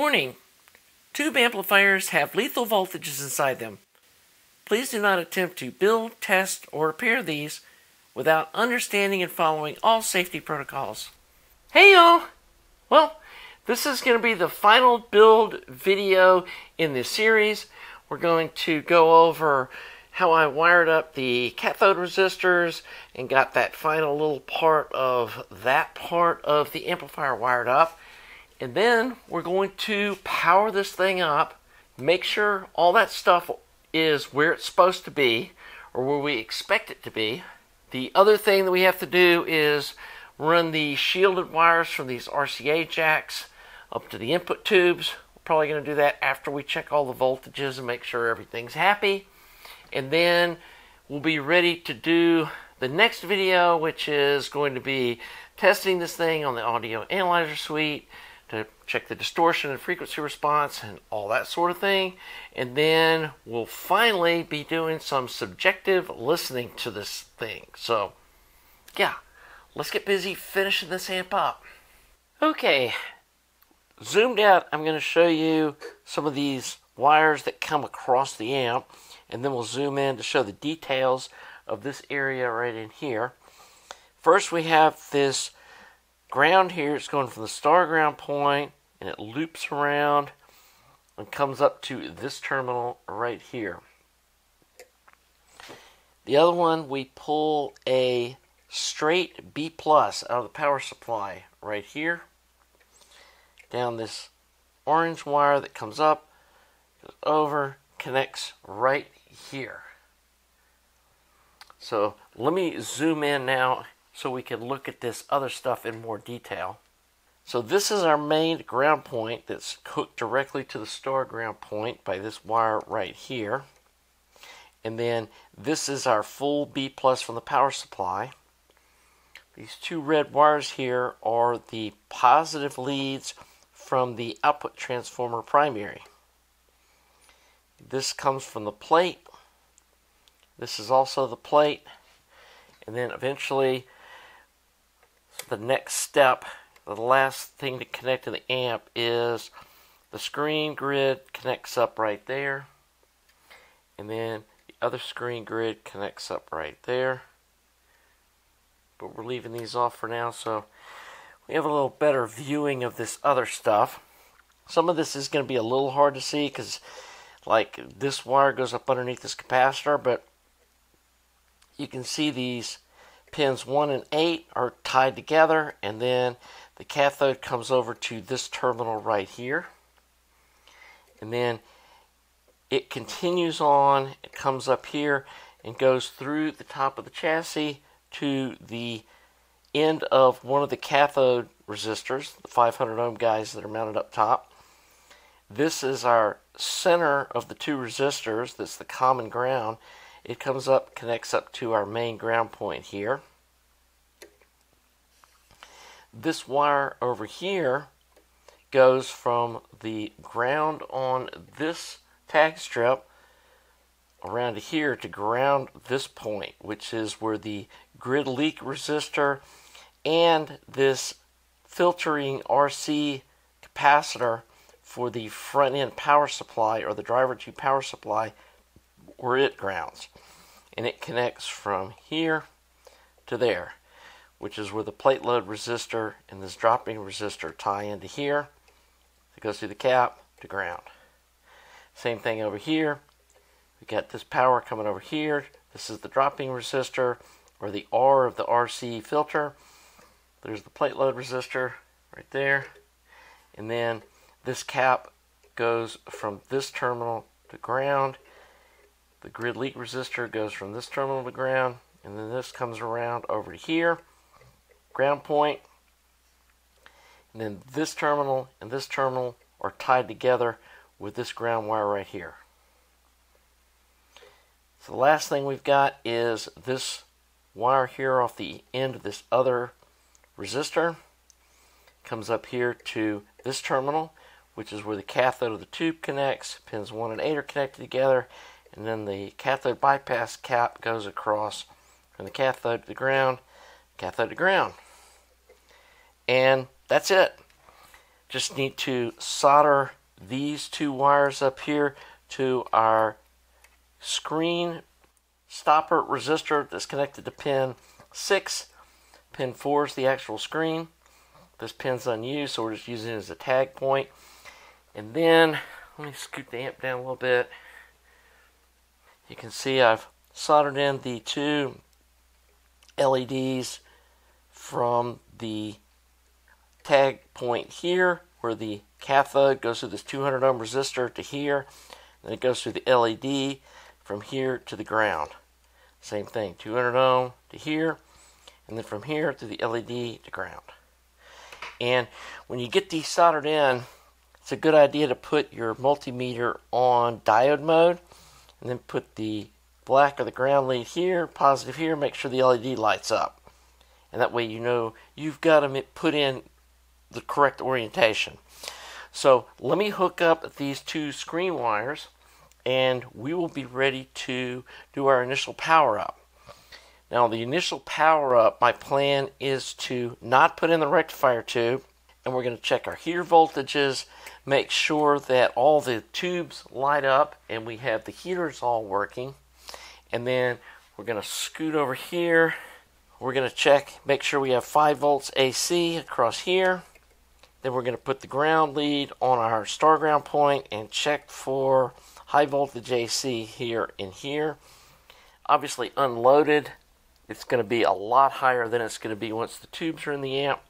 Warning! Tube amplifiers have lethal voltages inside them. Please do not attempt to build, test, or repair these without understanding and following all safety protocols. Hey y'all! Well, this is going to be the final build video in this series. We're going to go over how I wired up the cathode resistors and got that final little part of the amplifier wired up. And then we're going to power this thing up, make sure all that stuff is where it's supposed to be, or where we expect it to be. The other thing that we have to do is run the shielded wires from these RCA jacks up to the input tubes. We're probably going to do that after we check all the voltages and make sure everything's happy. And then we'll be ready to do the next video, which is going to be testing this thing on the audio analyzer suite to check the distortion and frequency response and all that sort of thing. And then we'll finally be doing some subjective listening to this thing. So, yeah, let's get busy finishing this amp up. Okay, zoomed out, I'm going to show you some of these wires that come across the amp, and then we'll zoom in to show the details of this area right in here. First, we have this ground here. It's going from the star ground point, and it loops around and comes up to this terminal right here. The other one, we pull a straight B+ out of the power supply right here, down this orange wire that comes up, goes over, connects right here. So let me zoom in now so we can look at this other stuff in more detail. So this is our main ground point that's hooked directly to the star ground point by this wire right here. And then this is our full B+ from the power supply. These two red wires here are the positive leads from the output transformer primary. This comes from the plate. This is also the plate. And then eventually, the next step, the last thing to connect to the amp is the screen grid connects up right there. And then the other screen grid connects up right there. But we're leaving these off for now, so we have a little better viewing of this other stuff. Some of this is going to be a little hard to see because like this wire goes up underneath this capacitor, but you can see these pins 1 and 8 are tied together, and then the cathode comes over to this terminal right here. And then it continues on, it comes up here and goes through the top of the chassis to the end of one of the cathode resistors, the 500 ohm guys that are mounted up top. This is our center of the two resistors, that's the common ground. It comes up, connects up to our main ground point here. This wire over here goes from the ground on this tag strip around here to ground this point, which is where the grid leak resistor and this filtering RC capacitor for the front end power supply, or the driver tube power supply, where it grounds. And it connects from here to there, which is where the plate load resistor and this dropping resistor tie into here. It goes through the cap to ground. Same thing over here. We got this power coming over here. This is the dropping resistor, or the R of the RC filter. There's the plate load resistor right there. And then this cap goes from this terminal to ground. The grid leak resistor goes from this terminal to ground. And then this comes around over to here, ground point. And then this terminal and this terminal are tied together with this ground wire right here. So the last thing we've got is this wire here off the end of this other resistor. Comes up here to this terminal, which is where the cathode of the tube connects. Pins 1 and 8 are connected together, and then the cathode bypass cap goes across from the cathode to the ground, cathode to ground. And that's it. just need to solder these two wires up here to our screen stopper resistor that's connected to pin 6. Pin 4 is the actual screen. This pin's unused, so we're just using it as a tag point. And then, let me scoot the amp down a little bit. You can see I've soldered in the two LEDs from the tag point here, where the cathode goes through this 200 ohm resistor to here. Then it goes through the LED from here to the ground. Same thing, 200 ohm to here, and then from here to the LED to ground. And when you get these soldered in, it's a good idea to put your multimeter on diode mode, and then put the black of the ground lead here, positive here, make sure the LED lights up. And that way you know you've got them put in the correct orientation. So let me hook up these two screen wires, and we will be ready to do our initial power up. Now the initial power up, my plan is to not put in the rectifier tube, and we're going to check our heater voltages, make sure that all the tubes light up and we have the heaters all working. And then we're going to scoot over here. We're going to check, make sure we have 5 volts AC across here. Then we're going to put the ground lead on our star ground point and check for high voltage AC here and here. Obviously unloaded, it's going to be a lot higher than it's going to be once the tubes are in the amp.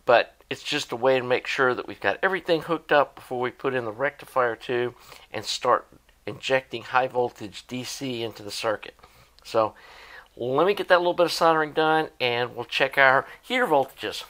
But it's just a way to make sure that we've got everything hooked up before we put in the rectifier tube and start injecting high voltage DC into the circuit. So let me get that little bit of soldering done and we'll check our heater voltages.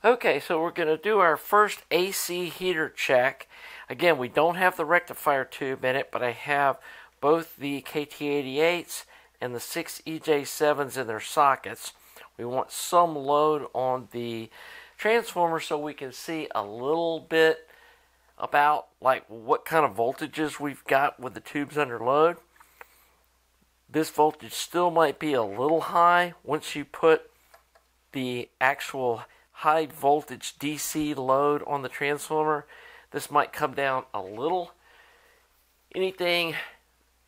Okay, so we're going to do our first AC heater check. Again, we don't have the rectifier tube in it, but I have both the KT88s and the 6 EJ7s in their sockets. We want some load on the transformer so we can see a little bit about like what kind of voltages we've got with the tubes under load. This voltage still might be a little high. Once you put the actual high voltage DC load on the transformer, this might come down a little. Anything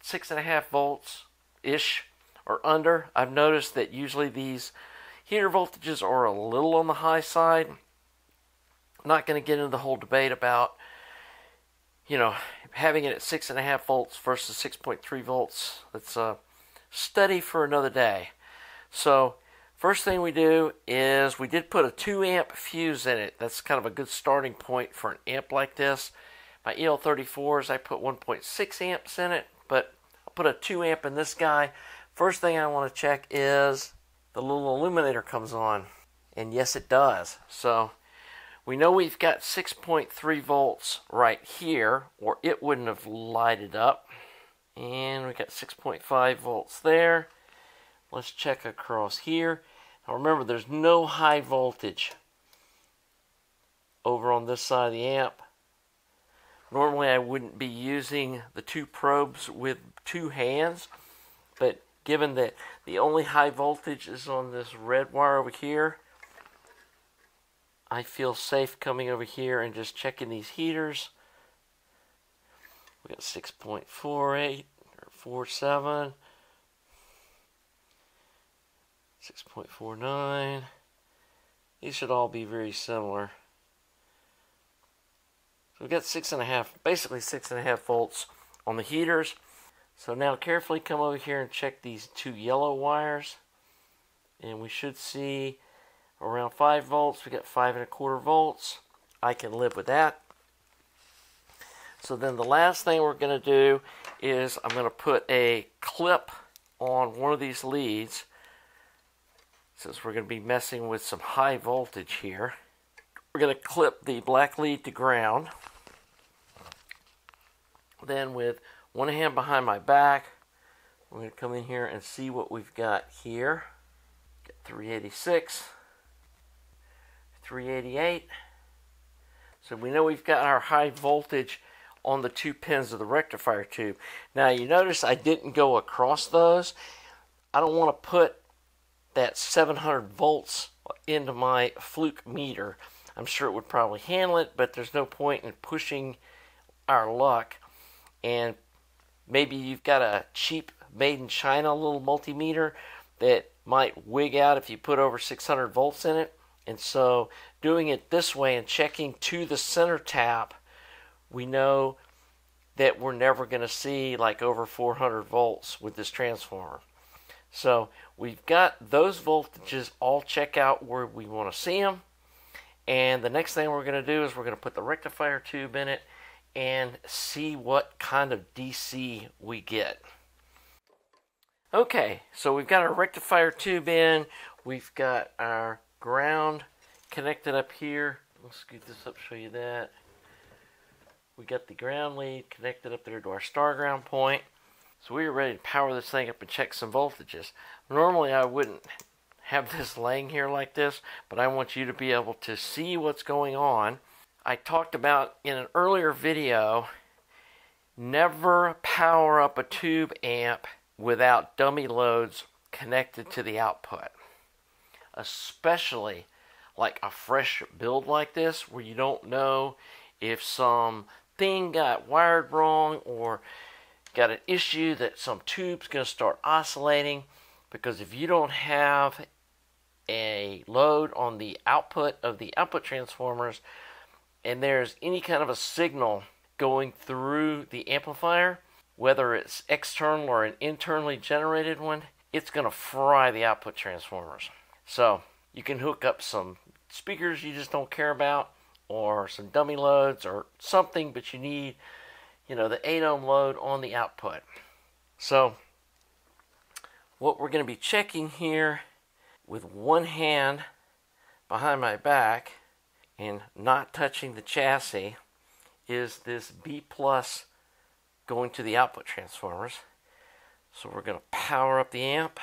6.5 volts ish or under, I've noticed that usually these heater voltages are a little on the high side. I'm not going to get into the whole debate about, you know, having it at 6.5 volts versus 6.3 volts. It's a study for another day. So first thing we do is we did put a 2 amp fuse in it. That's kind of a good starting point for an amp like this. My EL34s, I put 1.6 amps in it, but I'll put a 2 amp in this guy. First thing I want to check is the little illuminator comes on. And yes, it does. So we know we've got 6.3 volts right here, or it wouldn't have lighted up. And we got 6.5 volts there. Let's check across here. Now remember, there's no high voltage over on this side of the amp. Normally I wouldn't be using the 2 probes with 2 hands, but given that the only high voltage is on this red wire over here, I feel safe coming over here and just checking these heaters. We got 6.48 or 47, 6.49. These should all be very similar. So we've got 6.5, basically 6.5 volts on the heaters. So now carefully come over here and check these 2 yellow wires. And we should see around 5 volts. We got 5.25 volts. I can live with that. So then the last thing we're going to do is I'm going to put a clip on one of these leads, since we're going to be messing with some high voltage here. We're going to clip the black lead to ground. Then with one hand behind my back, we're going to come in here and see what we've got here. Got 386, 388. So we know we've got our high voltage on the 2 pins of the rectifier tube. Now you notice I didn't go across those. I don't want to put that 700 volts into my fluke meter. I'm sure it would probably handle it, but there's no point in pushing our luck. And maybe you've got a cheap made in China little multimeter that might wig out if you put over 600 volts in it. And so doing it this way and checking to the center tap, we know that we're never going to see like over 400 volts with this transformer. So we've got those voltages all check out where we want to see them. And the next thing we're going to do is we're going to put the rectifier tube in it and see what kind of DC we get. Okay, so we've got our rectifier tube in. We've got our ground connected up here. Let's scoot this up, show you that. We got the ground lead connected up there to our star ground point. So we are ready to power this thing up and check some voltages. Normally I wouldn't have this laying here like this, but I want you to be able to see what's going on. I talked about in an earlier video, never power up a tube amp without dummy loads connected to the output. Especially like a fresh build like this where you don't know if something got wired wrong or got an issue that some tube's going to start oscillating, because if you don't have a load on the output of the output transformers and there's any kind of a signal going through the amplifier, whether it's external or an internally generated one, it's going to fry the output transformers. So you can hook up some speakers you just don't care about or some dummy loads or something, but you need, the 8 ohm load on the output. So what we're going to be checking here with one hand behind my back and not touching the chassis is this B plus going to the output transformers. So we're going to power up the amp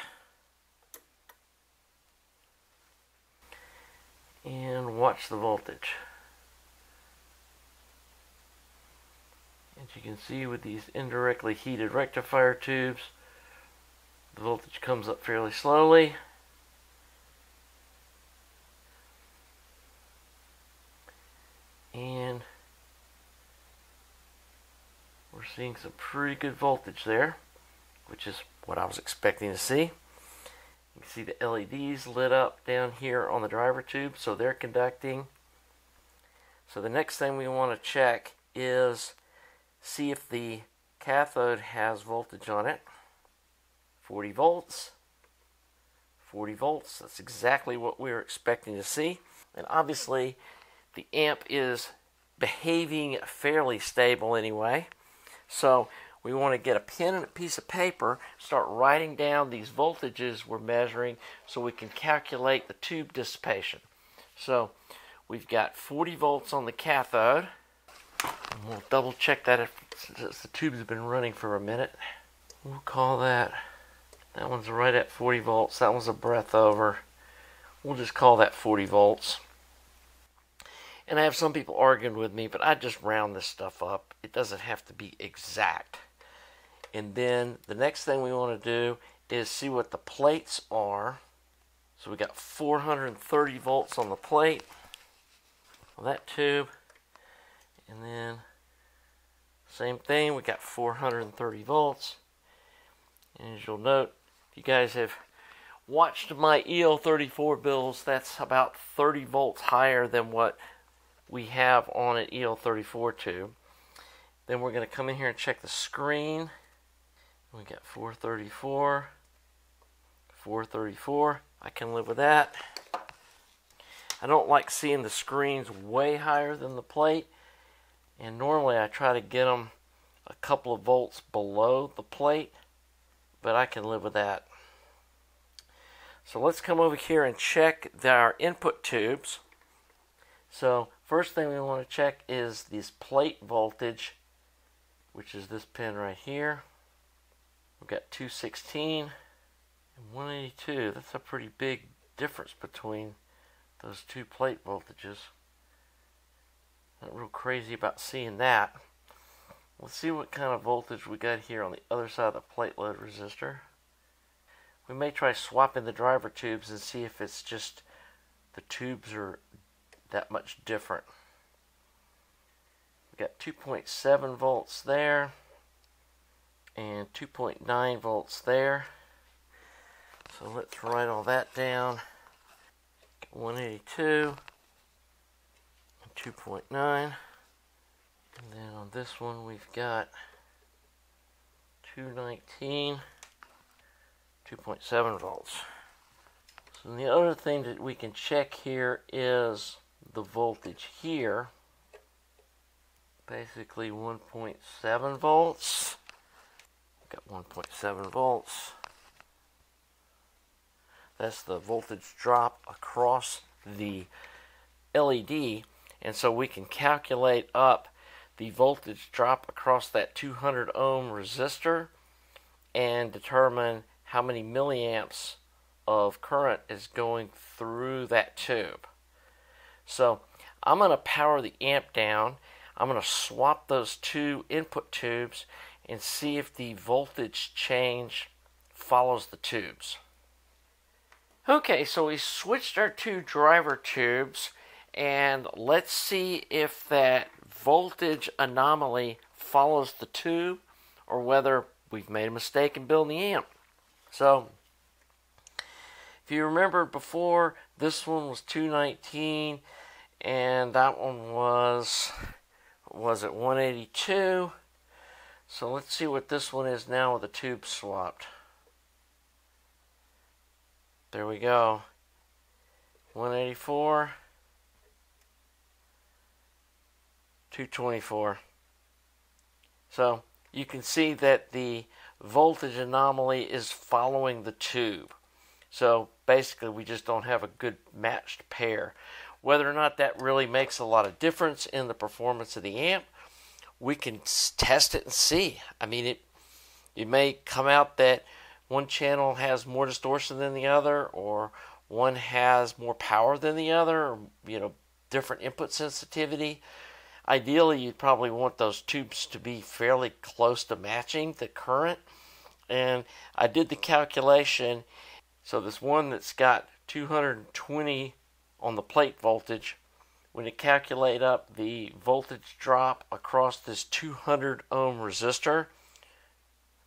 and watch the voltage. As you can see with these indirectly heated rectifier tubes, the voltage comes up fairly slowly. And we're seeing some pretty good voltage there, which is what I was expecting to see. You can see the LEDs lit up down here on the driver tube, so they're conducting. So the next thing we want to check is see if the cathode has voltage on it. 40 volts. 40 volts. That's exactly what we were expecting to see. And obviously the amp is behaving fairly stable anyway. So we want to get a pen and a piece of paper, start writing down these voltages we're measuring so we can calculate the tube dissipation. So we've got 40 volts on the cathode. And we'll double check that since the tubes have been running for a minute. We'll call that one's right at 40 volts. That one's a breath over. We'll just call that 40 volts. And I have some people arguing with me, but I just round this stuff up. It doesn't have to be exact. And then the next thing we want to do is see what the plates are. So we got 430 volts on the plate on that tube. And then same thing, we got 430 volts. And as you'll note, if you guys have watched my EL34 builds, that's about 30 volts higher than what we have on an EL34 tube. Then we're going to come in here and check the screen. We got 434, 434. I can live with that. I don't like seeing the screens way higher than the plate, and normally I try to get them a couple of volts below the plate, but I can live with that. So let's come over here and check our input tubes. So first thing we want to check is this plate voltage, which is this pin right here. We've got 216 and 182. That's a pretty big difference between those two plate voltages. Not real crazy about seeing that. Let's see what kind of voltage we got here on the other side of the plate load resistor. We may try swapping the driver tubes and see if it's just the tubes are that much different. We've got 2.7 volts there and 2.9 volts there. So let's write all that down. 182 and 2.9. And then on this one we've got 219, 2.7 volts. So the other thing that we can check here is the voltage here. Basically 1.7 volts. Got 1.7 volts. That's the voltage drop across the LED, and so we can calculate up the voltage drop across that 200 ohm resistor and determine how many milliamps of current is going through that tube. So I'm going to power the amp down. I'm going to swap those two input tubes and see if the voltage change follows the tubes. Okay, so we switched our two driver tubes, and let's see if that voltage anomaly follows the tube or whether we've made a mistake in building the amp. So if you remember before, this one was 219 and that one was at 182. So let's see what this one is now with the tube swapped. There we go. 184. 224. So you can see that the voltage anomaly is following the tube. So basically we just don't have a good matched pair. Whether or not that really makes a lot of difference in the performance of the amp, we can test it and see. I mean, it may come out that one channel has more distortion than the other, or one has more power than the other, or, different input sensitivity. Ideally, you'd probably want those tubes to be fairly close to matching the current. And I did the calculation. So this one that's got 220 on the plate voltage, when you calculate up the voltage drop across this 200 ohm resistor,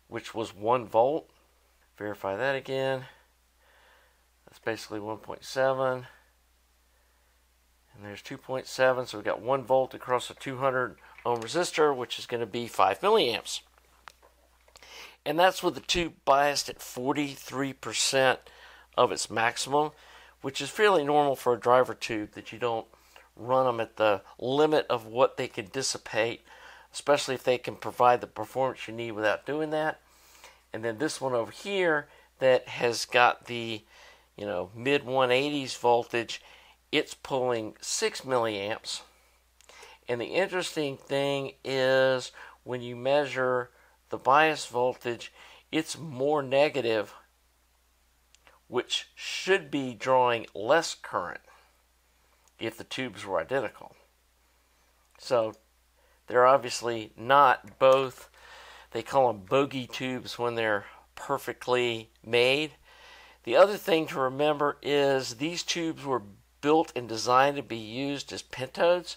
which was 1 volt, verify that again. That's basically 1.7. And there's 2.7. So we've got 1 volt across a 200 ohm resistor, which is going to be 5 milliamps. And that's with the tube biased at 43% of its maximum, which is fairly normal for a driver tube, that you don't run them at the limit of what they can dissipate, especially if they can provide the performance you need without doing that. And then this one over here that has got the mid 180s voltage, it's pulling 6 milliamps. And the interesting thing is when you measure the bias voltage, it's more negative, which should be drawing less current if the tubes were identical. So they're obviously not both. They call them bogey tubes when they're perfectly made. The other thing to remember is these tubes were built and designed to be used as pentodes,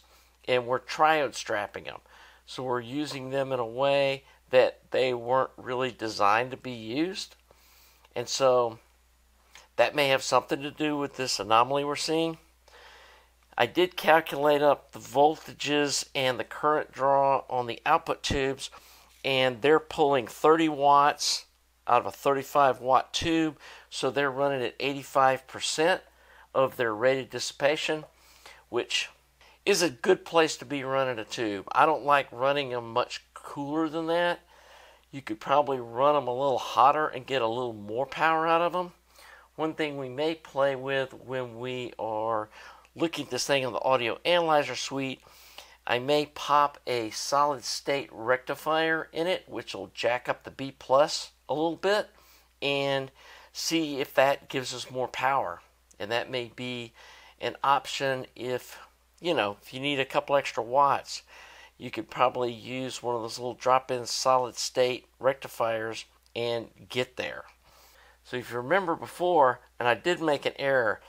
and we're triode strapping them. So we're using them in a way that they weren't really designed to be used. And so that may have something to do with this anomaly we're seeing. I did calculate up the voltages and the current draw on the output tubes, and they're pulling 30 watts out of a 35 watt tube, so they're running at 85% of their rated dissipation, which is a good place to be running a tube. I don't like running them much cooler than that. You could probably run them a little hotter and get a little more power out of them. One thing we may play with when we are looking at this thing on the audio analyzer suite, I may pop a solid state rectifier in it, which will jack up the B plus a little bit, and see if that gives us more power. And that may be an option if you need a couple extra watts. You could probably use one of those little drop-in solid state rectifiers and get there. So if you remember before, and I did make an error,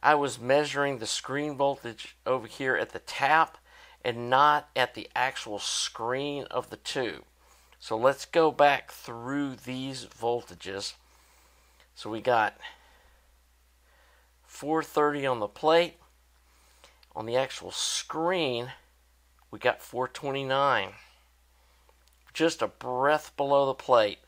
I was measuring the screen voltage over here at the tap and not at the actual screen of the tube. So let's go back through these voltages. So we got 430 on the plate. On the actual screen, we got 429. Just a breath below the plate.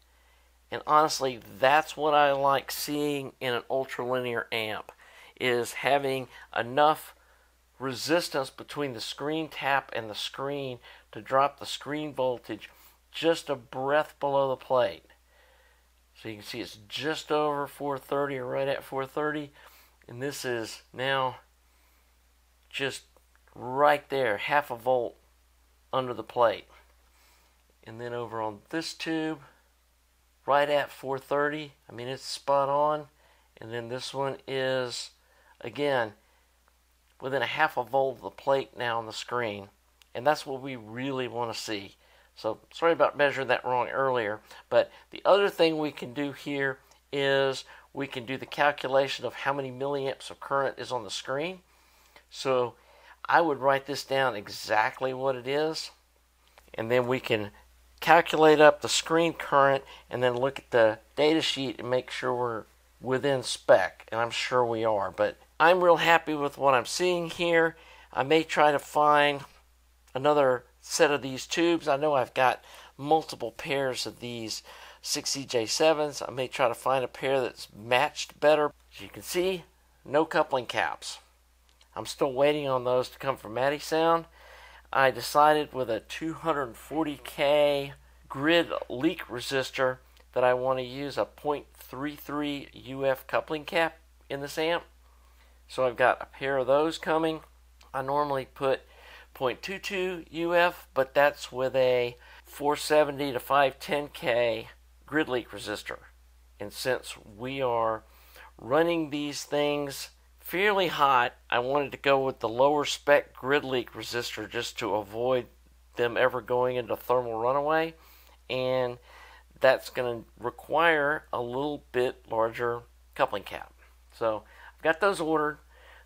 And honestly, that's what I like seeing in an ultralinear amp, is having enough resistance between the screen tap and the screen to drop the screen voltage just a breath below the plate. So you can see it's just over 430 or right at 430. And this is now just right there, half a volt under the plate. And then over on this tube, right at 430. I mean, it's spot on. And then this one is, again, within a half a volt of the plate now on the screen. And that's what we really want to see. So sorry about measuring that wrong earlier. But the other thing we can do here is we can do the calculation of how many milliamps of current is on the screen. So I would write this down exactly what it is. And then we can calculate up the screen current and then look at the data sheet and make sure we're within spec. And I'm sure we are. But I'm real happy with what I'm seeing here. I may try to find another set of these tubes. I know I've got multiple pairs of these 6EJ7s. I may try to find a pair that's matched better. As you can see, no coupling caps. I'm still waiting on those to come from Matty Sound. I decided with a 240K grid leak resistor that I want to use a 0.33 UF coupling cap in this amp. So I've got a pair of those coming. I normally put 0.22 UF, but that's with a 470 to 510K grid leak resistor. And since we are running these things fairly hot, I wanted to go with the lower spec grid leak resistor just to avoid them ever going into thermal runaway. And that's going to require a little bit larger coupling cap. So I've got those ordered.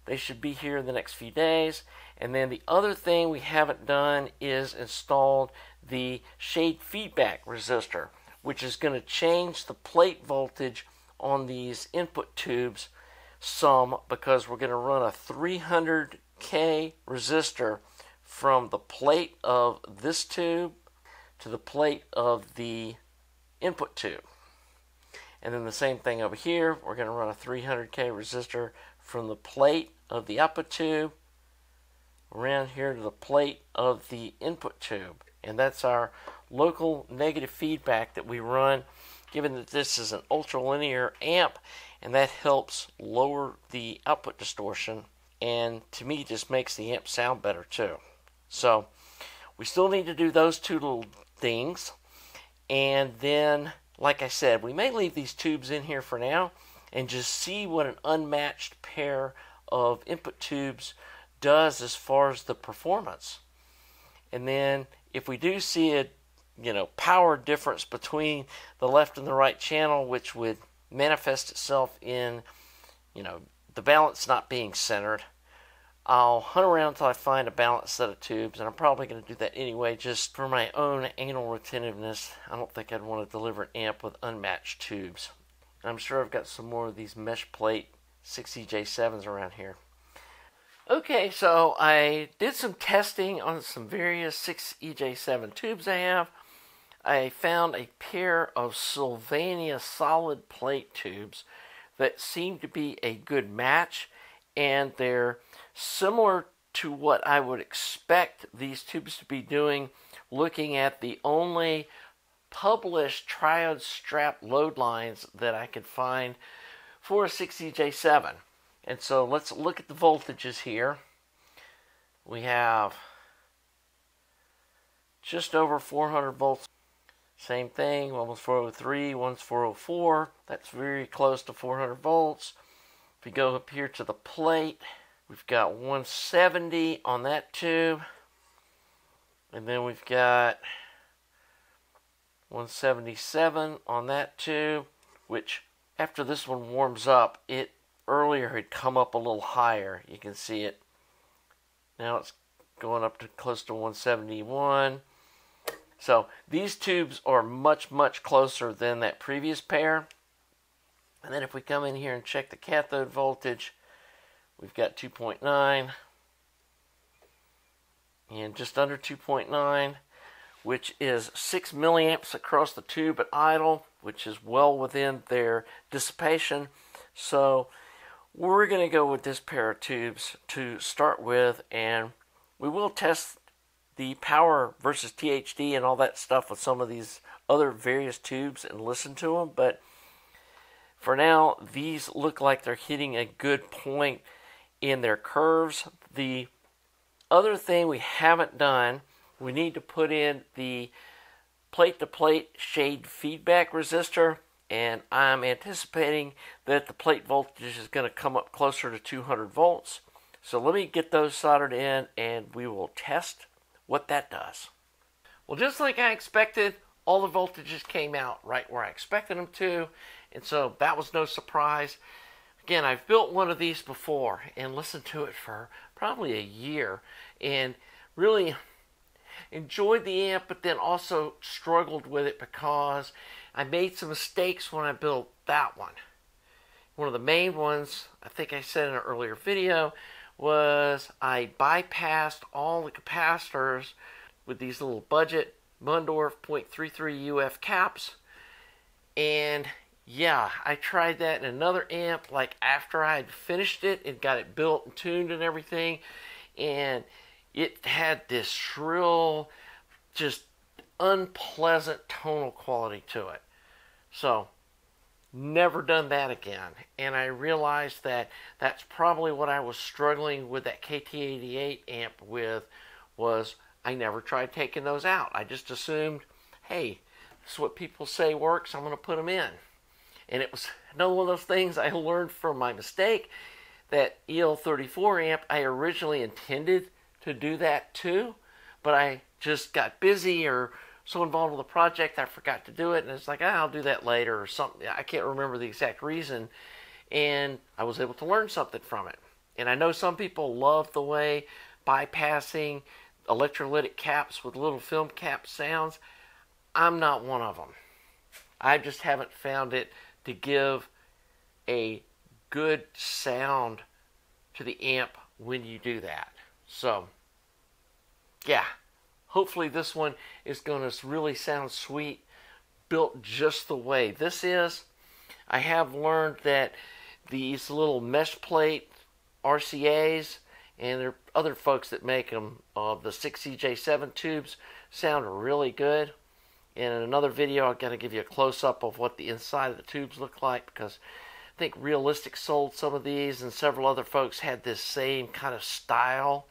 They should be here in the next few days. And then the other thing we haven't done is installed the shade feedback resistor, which is going to change the plate voltage on these input tubes some, because we're going to run a 300K resistor from the plate of this tube to the plate of the input tube. And then the same thing over here, we're going to run a 300K resistor from the plate of the output tube around here to the plate of the input tube. And that's our local negative feedback that we run, given that this is an ultralinear amp, and that helps lower the output distortion, and to me just makes the amp sound better too. So we still need to do those two little things, and then like I said, we may leave these tubes in here for now and just see what an unmatched pair of input tubes does as far as the performance. And then if we do see a power difference between the left and the right channel, which would manifest itself in the balance not being centered, I'll hunt around until I find a balanced set of tubes, and I'm probably going to do that anyway just for my own anal retentiveness. I don't think I'd want to deliver an amp with unmatched tubes. I'm sure I've got some more of these mesh plate 6EJ7s around here. Okay, so I did some testing on some various 6EJ7 tubes I have. I found a pair of Sylvania solid plate tubes that seem to be a good match, and they're similar to what I would expect these tubes to be doing, looking at the only published triode strap load lines that I could find for a 6EJ7. And so let's look at the voltages here. We have just over 400 volts. Same thing, one was 403, one's 404. That's very close to 400 volts. If we go up here to the plate, we've got 170 on that tube. And then we've got 177 on that tube, which after this one warms up, it earlier had come up a little higher. You can see it. Now it's going up to close to 171. So these tubes are much, much closer than that previous pair. And then if we come in here and check the cathode voltage, we've got 2.9 and just under 2.9, which is 6 milliamps across the tube at idle, which is well within their dissipation. So we're going to go with this pair of tubes to start with, and we will test the power versus THD and all that stuff with some of these other various tubes and listen to them. But for now, these look like they're hitting a good point in their curves. The other thing we haven't done, we need to put in the plate-to-plate shade feedback resistor, and I'm anticipating that the plate voltage is going to come up closer to 200 volts. So let me get those soldered in and we will test what that does. Well, just like I expected, all the voltages came out right where I expected them to, and so that was no surprise. Again, I've built one of these before and listened to it for probably a year and really enjoyed the amp, but then also struggled with it because I made some mistakes when I built that one. One of the main ones, I think I said in an earlier video, was I bypassed all the capacitors with these little budget Mundorf 0.33 UF caps. And yeah, I tried that in another amp, like after I had finished it and got it built and tuned and everything, and it had this shrill, just unpleasant tonal quality to it. So never done that again. And I realized that that's probably what I was struggling with that KT88 amp with, was I never tried taking those out. I just assumed, hey, this is what people say works, I'm going to put them in. And it was another one of those things I learned from my mistake. That EL34 amp, I originally intended to do that too, but I just got busy or so involved with the project I forgot to do it, and it's like, I'll do that later or something. I can't remember the exact reason, and I was able to learn something from it. And I know some people love the way bypassing electrolytic caps with little film cap sounds. I'm not one of them. I just haven't found it to give a good sound to the amp when you do that. So yeah, hopefully this one is going to really sound sweet, built just the way this is. I have learned that these little mesh plate RCAs, and there are other folks that make them, the 6CJ7 tubes, sound really good. And in another video, I'm going to give you a close-up of what the inside of the tubes look like, because I think Realistic sold some of these, and several other folks had this same kind of style.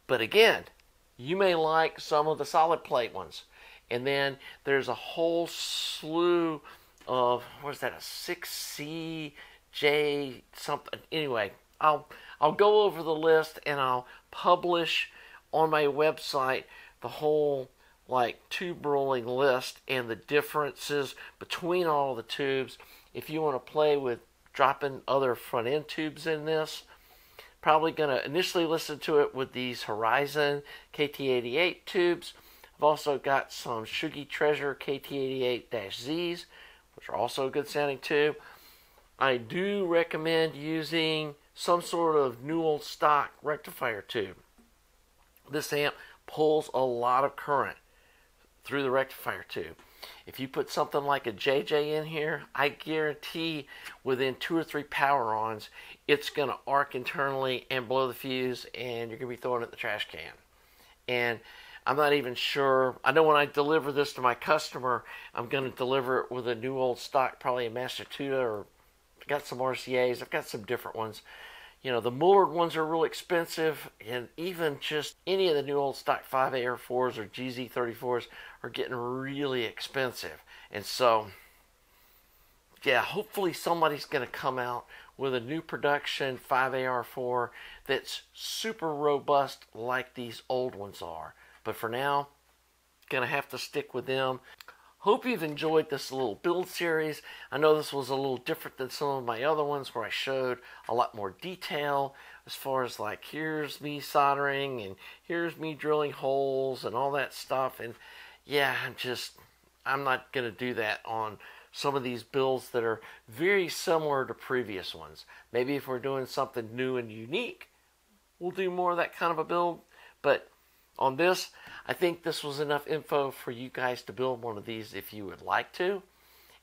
But again, you may like some of the solid plate ones. And then there's a whole slew of, what is that, a 6CJ something. Anyway, I'll go over the list and I'll publish on my website the whole tube rolling list and the differences between all the tubes. If you want to play with dropping other front end tubes in this, probably going to initially listen to it with these Horizon KT88 tubes. I've also got some Shuggy Treasure KT88-Zs, which are also a good sounding tube. I do recommend using some sort of new old stock rectifier tube. This amp pulls a lot of current through the rectifier tube. If you put something like a JJ in here, I guarantee within 2 or 3 power ons, it's going to arc internally and blow the fuse, and you're going to be throwing it in the trash can. And I'm not even sure. I know when I deliver this to my customer, I'm going to deliver it with a new old stock, probably a Master Tuda, or I've got some RCAs. I've got some different ones. You know, the Mullard ones are real expensive, and even just any of the new old stock 5AR4s or GZ34s are getting really expensive. And so, yeah, hopefully somebody's going to come out with a new production 5AR4 that's super robust like these old ones are. But for now, going to have to stick with them. Hope you've enjoyed this little build series. I know this was a little different than some of my other ones where I showed a lot more detail as far as like here's me soldering and here's me drilling holes and all that stuff. And yeah, I'm not going to do that on some of these builds that are very similar to previous ones. Maybe if we're doing something new and unique, we'll do more of that kind of a build. But on this, I think this was enough info for you guys to build one of these if you would like to.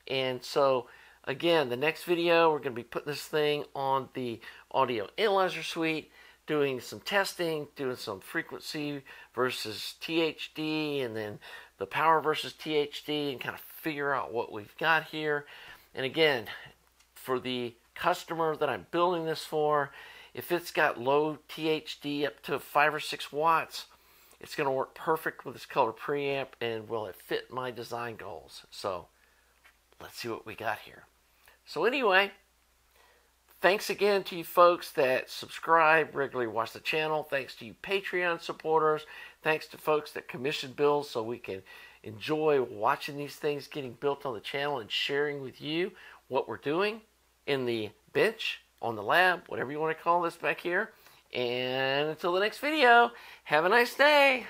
And so, again, the next video, we're going to be putting this thing on the audio analyzer suite, doing some testing, doing some frequency versus THD, and then the power versus THD, and kind of figure out what we've got here. And again, for the customer that I'm building this for, if it's got low THD up to 5 or 6 watts, it's going to work perfect with this color preamp, and will it fit my design goals? So let's see what we got here. So anyway, thanks again to you folks that subscribe, regularly watch the channel. Thanks to you Patreon supporters. Thanks to folks that commission builds so we can enjoy watching these things getting built on the channel and sharing with you what we're doing in the bench, on the lab, whatever you want to call this back here. And until the next video, have a nice day.